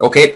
Okay.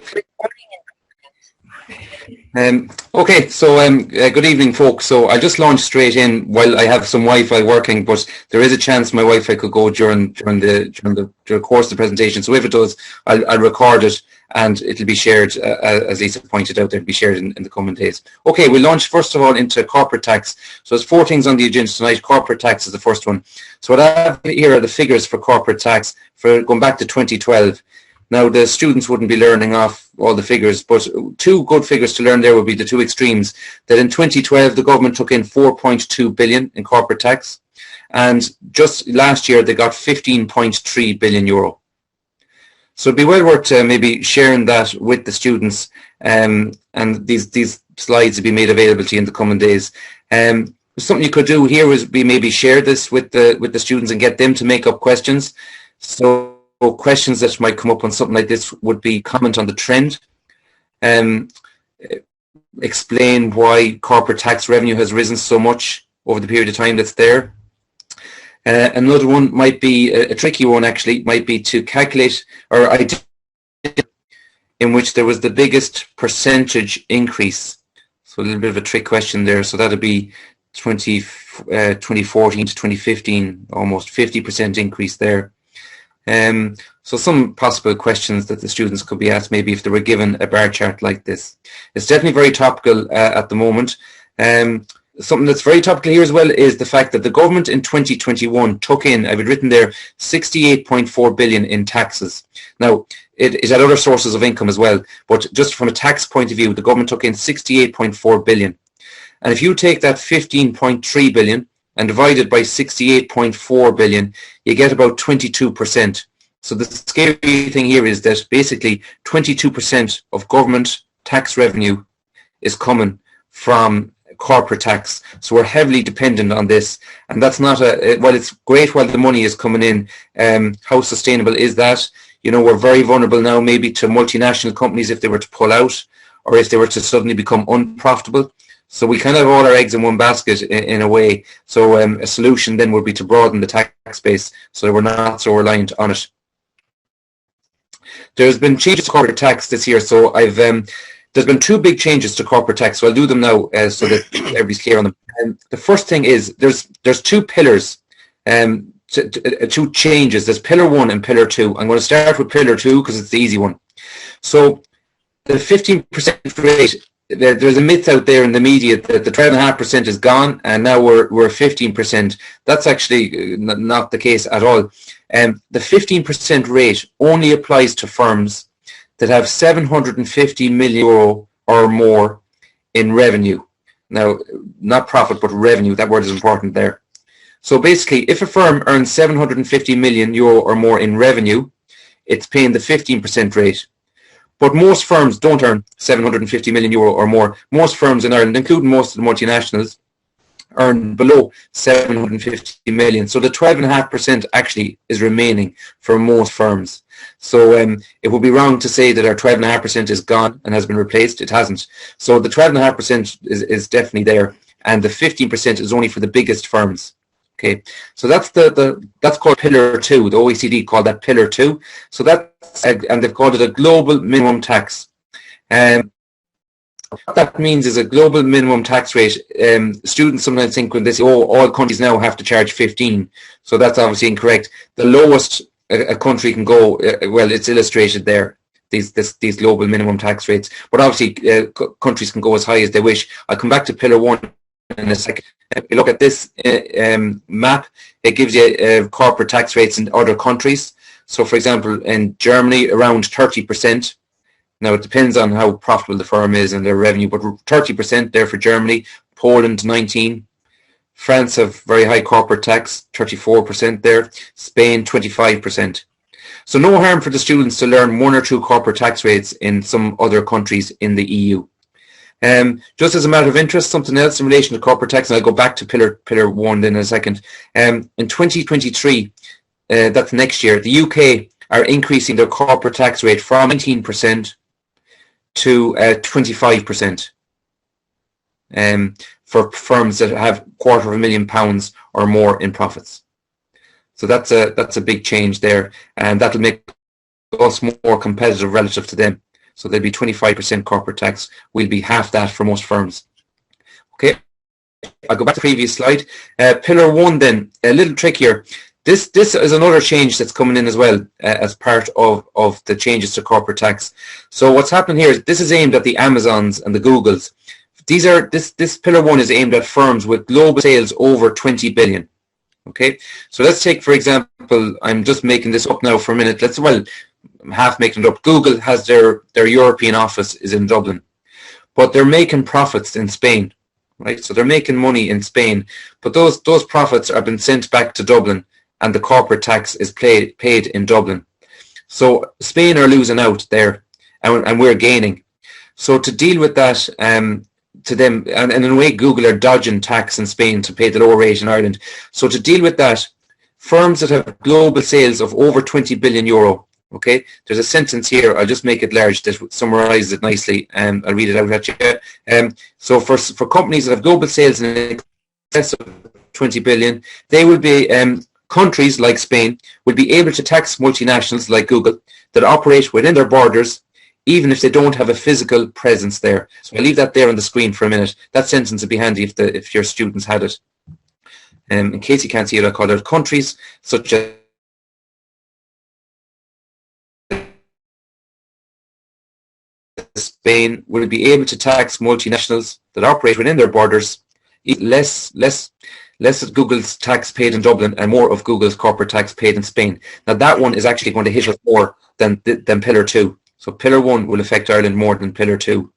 Good evening, folks. So I just launched straight in while I have some Wi-Fi working, but there is a chance my Wi-Fi could go during the course of the presentation. So if it does, I'll record it and it'll be shared, as Lisa pointed out, it'll be shared in the coming days. Okay, we launched first of all into corporate tax. So there's 4 things on the agenda tonight. Corporate tax is the first one. So what I have here are the figures for corporate tax for going back to 2012. Now, the students wouldn't be learning off all the figures, but 2 good figures to learn there would be the 2 extremes. That in 2012, the government took in 4.2 billion in corporate tax, and just last year they got 15.3 billion euro. So it'd be well worth maybe sharing that with the students, and these slides will be made available to you in the coming days. Something you could do here is maybe share this with the students and get them to make up questions. So questions that might come up on something like this would be comment on the trend, explain why corporate tax revenue has risen so much over the period of time that's there. Another one might be a tricky one, actually, might be to calculate or identify in which there was the biggest percentage increase. So a little bit of a trick question there. So that would be 2014 to 2015, almost 50% increase there. So some possible questions that the students could be asked maybe if they were given a bar chart like this. It's definitely very topical at the moment. Something that's very topical here as well is the fact that the government in 2021 took in, I've written there, 68.4 billion in taxes. Now, it had other sources of income as well, but just from a tax point of view, the government took in 68.4 billion. And if you take that 15.3 billion and divided by 68.4 billion, you get about 22%. So the scary thing here is that basically 22% of government tax revenue is coming from corporate tax. So we're heavily dependent on this. And that's not well, it's great while the money is coming in. How sustainable is that? You know, we're very vulnerable now maybe to multinational companies if they were to pull out or if they were to suddenly become unprofitable. So we kind of have all our eggs in one basket in a way. So a solution then would be to broaden the tax base so that we're not so reliant on it. There's been changes to corporate tax this year. So there's been 2 big changes to corporate tax. So I'll do them now so that everybody's clear on them. The first thing is there's 2 pillars, 2 changes. There's pillar 1 and pillar 2. I'm going to start with pillar 2 because it's the easy one. So the 15% rate, there's a myth out there in the media that the 12.5% is gone and now we're 15%. That's actually not the case at all. The 15% rate only applies to firms that have 750 million euro or more in revenue. Now, not profit, but revenue. That word is important there. So basically, if a firm earns 750 million euro or more in revenue, it's paying the 15% rate. But most firms don't earn 750 million euro or more. Most firms in Ireland, including most of the multinationals, earn below 750 million. So the 12.5% actually is remaining for most firms. So it would be wrong to say that our 12.5% is gone and has been replaced. It hasn't. So the 12.5% is definitely there, and the 15% is only for the biggest firms. Okay, so that's that's called pillar 2. The OECD called that pillar 2. So that's and they've called it a global minimum tax. What that means is a global minimum tax rate. Students sometimes think when they say, "Oh, all countries now have to charge 15." So that's obviously incorrect. The lowest a country can go, well, it's illustrated there. These global minimum tax rates, but obviously countries can go as high as they wish. I'll come back to pillar 1 in a second. If you look at this map, it gives you corporate tax rates in other countries. So, for example, in Germany, around 30%. Now, it depends on how profitable the firm is and their revenue, but 30% there for Germany. Poland, 19%. France have very high corporate tax, 34% there. Spain, 25%. So no harm for the students to learn 1 or 2 corporate tax rates in some other countries in the EU. Just as a matter of interest, something else in relation to corporate tax, and I'll go back to pillar 1 then in a second. In 2023, that's next year, the UK are increasing their corporate tax rate from 19% to 25%. For firms that have £250,000 or more in profits. So that's a big change there, and that'll make us more competitive relative to them. So there'll be 25% corporate tax. Will be half that for most firms. Okay, I'll go back to the previous slide. Pillar 1 then, a little trickier. This is another change that's coming in as well as part of the changes to corporate tax. So what's happening here is this is aimed at the Amazons and the Googles. This Pillar 1 is aimed at firms with global sales over 20 billion. Okay, so let's take, for example, I'm just making this up now for a minute. I'm half making it up. Google has their European office is in Dublin, but they're making profits in Spain, right? So they're making money in Spain, but those profits are being sent back to Dublin, and the corporate tax is paid in Dublin. So Spain are losing out there, and we're gaining. So to deal with that, to them, and in a way, Google are dodging tax in Spain to pay the lower rate in Ireland. So to deal with that, firms that have global sales of over 20 billion euro. Okay, there's a sentence here. I'll just make it large that summarizes it nicely, and I'll read it out at you. So for companies that have global sales in excess of 20 billion, they will be countries like Spain will be able to tax multinationals like Google that operate within their borders, even if they don't have a physical presence there. So I'll leave that there on the screen for a minute. That sentence would be handy if your students had it. In case you can't see it, I'll call it countries such as Spain will be able to tax multinationals that operate within their borders, less of Google's tax paid in Dublin and more of Google's corporate tax paid in Spain. Now that one is actually going to hit us more than Pillar 2. So Pillar 1 will affect Ireland more than Pillar 2.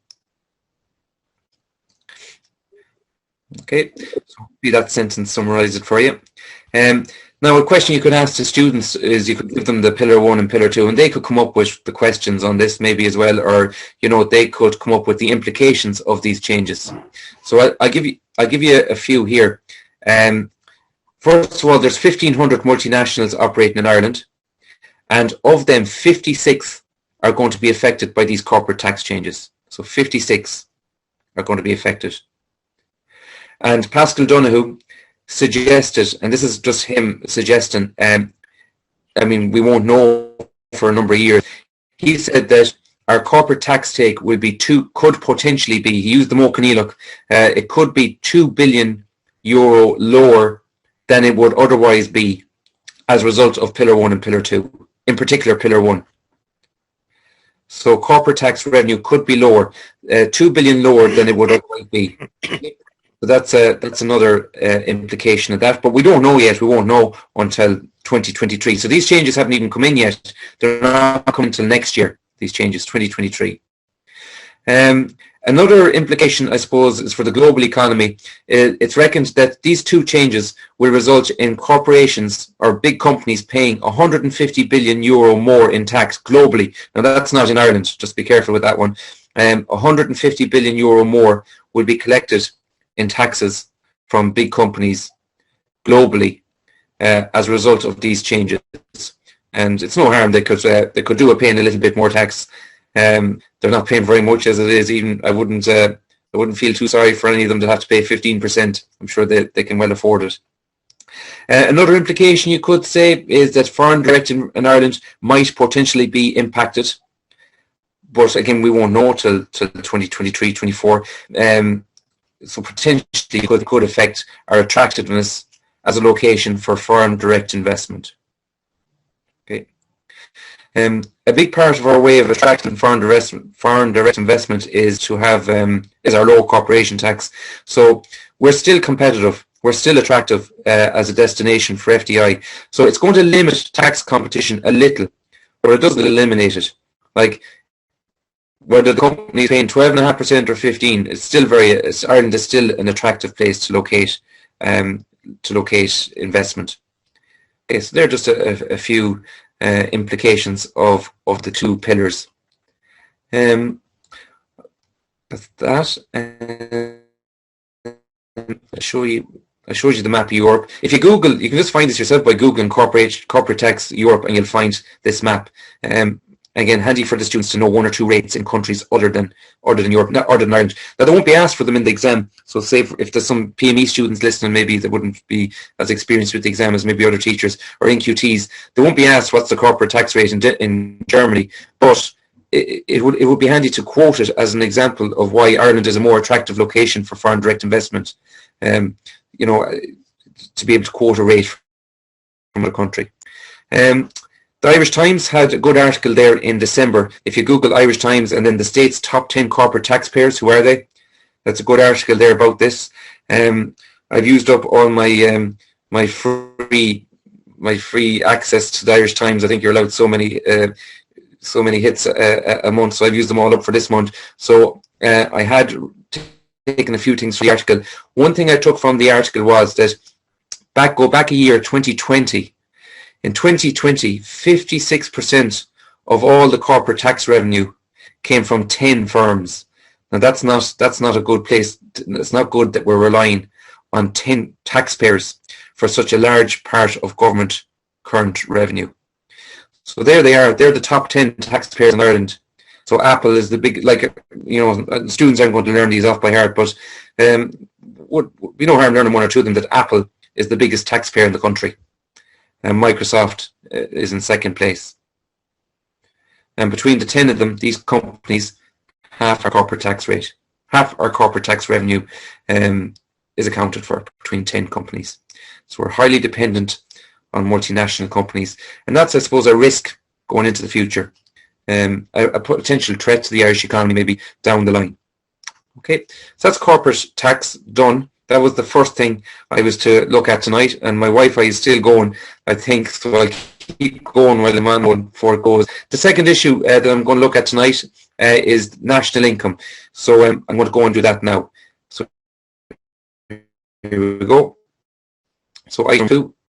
Okay, so hopefully that sentence summarizes it for you. Now a question you could ask to students is you could give them the Pillar 1 and Pillar 2, and they could come up with the questions on this maybe as well, or they could come up with the implications of these changes. So I'll give you a few here. First of all, there's 1,500 multinationals operating in Ireland, and of them 56 are going to be affected by these corporate tax changes. So 56 are going to be affected. And Pascal Donoghue suggested, and this is just him suggesting, we won't know for a number of years. He said that our corporate tax take could potentially be, he used the Mochaneloch, it could be €2 billion lower than it would otherwise be as a result of Pillar 1 and Pillar 2, in particular Pillar 1. So corporate tax revenue could be lower, 2 billion lower than it would otherwise be. So that's another implication of that, but we don't know yet. We won't know until 2023. So these changes haven't even come in yet. They're not coming until next year, these changes, 2023. Another implication, I suppose, is for the global economy. It's reckoned that these two changes will result in corporations or big companies paying €150 billion more in tax globally. Now, that's not in Ireland. Just be careful with that one. €150 billion more will be collected in taxes from big companies globally as a result of these changes. And it's no harm. They could do a paying a little bit more tax. They're not paying very much as it is. Even I wouldn't feel too sorry for any of them that have to pay 15%. I'm sure they can well afford it. Another implication you could say is that foreign direct in Ireland might potentially be impacted, but again we won't know till 2023-24. So potentially could affect our attractiveness as a location for foreign direct investment. Okay. A big part of our way of attracting foreign direct investment is to have is our low corporation tax. So we're still competitive. We're still attractive as a destination for FDI. So it's going to limit tax competition a little, but it doesn't eliminate it. Like whether the company is paying 12.5% or 15%, it's still Ireland is still an attractive place to locate investment. Okay, so there are just a few implications of the two pillars. That's that. I showed you the map of Europe. If you Google, you can just find this yourself by Googling corporate tax Europe, and you'll find this map. Again, handy for the students to know one or two rates in countries other than Europe, not other than Ireland. Now, they won't be asked for them in the exam. So, say if there's some PME students listening, maybe they wouldn't be as experienced with the exam as maybe other teachers or NQTs. They won't be asked what's the corporate tax rate in Germany, but it would be handy to quote it as an example of why Ireland is a more attractive location for foreign direct investment. You know, to be able to quote a rate from a country. The Irish Times had a good article there in December. If you Google Irish Times and then the state's top 10 corporate taxpayers, who are they? That's a good article there about this. I've used up all my my free access to the Irish Times. I think you're allowed so many hits a month, so I've used them all up for this month. So I had taken a few things from the article. One thing I took from the article was that go back a year, 2020. In 2020, 56% of all the corporate tax revenue came from 10 firms. Now that's not a good place. It's not good that we're relying on 10 taxpayers for such a large part of government current revenue. So there they are. They're the top 10 taxpayers in Ireland. So Apple is the big, like, you know, students aren't going to learn these off by heart, but we no harm learning one or two of them, that Apple is the biggest taxpayer in the country. And Microsoft is in second place. And between the 10 of them, these companies, half our corporate tax rate, half our corporate tax revenue is accounted for between 10 companies. So we're highly dependent on multinational companies. And that's, I suppose, a risk going into the future. A potential threat to the Irish economy maybe down the line. Okay, so that's corporate tax done. That was the first thing I was to look at tonight, and my Wi-Fi is still going, I think, so I'll keep going while I'm on one before it goes. The second issue that I'm going to look at tonight is national income. So I'm going to go and do that now. So here we go. So item 2,